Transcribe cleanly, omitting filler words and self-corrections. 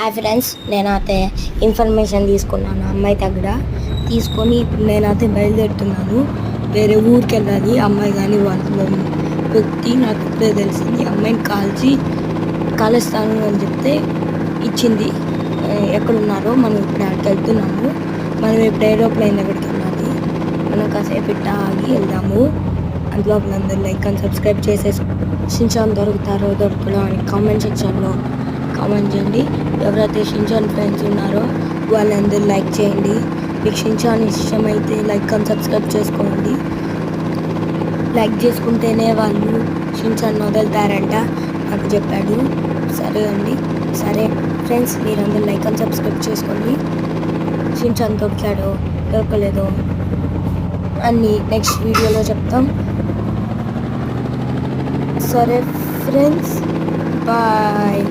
Hi friends, నేనైతే information తీసుకున్నాను అమ్మాయి దగ్గర. తీసుకొని ఇప్పుడు నేనైతే బయలుదేరుతున్నాను. వేరే ఊరికి వెళ్ళాలి. అమ్మాయి కానీ వాళ్ళ వ్యక్తి నాకు ఇప్పుడే తెలిసింది. అమ్మాయిని కాలుస్తాను అని చెప్తే ఇచ్చింది. ఎక్కడున్నారో మనం ఇప్పుడు అక్కడికి వెళ్తున్నాము. మనం ఇప్పుడు ఏరోప్లేన్ దగ్గరికి వెళ్ళాలి. మనం కాసేపు ఇట్టా ఆగి వెళ్దాము. అందులో అందరూ లైక్ అండ్ సబ్స్క్రైబ్ చేసేసి షిన్చాన్ దొరుకుతారో అని కామెంట్ సెక్షన్లో కామెంట్ చేయండి. ఎవరైతే షిన్చాన్ ఫ్రెండ్స్ ఉన్నారో వాళ్ళందరూ లైక్ చేయండి. మీకు షిన్చాన్ ఇష్టమైతే లైక్ అండ్ సబ్స్క్రైబ్ చేసుకోండి. లైక్ చేసుకుంటేనే వాళ్ళు షిన్చాన్ వదులుతారంట నాకు చెప్పాడు. సరే అండి, సరే ఫ్రెండ్స్, మీరందరూ లైక్ అండ్ సబ్స్క్రైబ్ చేసుకోండి. షిన్చాన్ దొరకలేదో అన్నీ నెక్స్ట్ వీడియోలో చెప్తాం. సరే ఫ్రెండ్స్, బాయ్.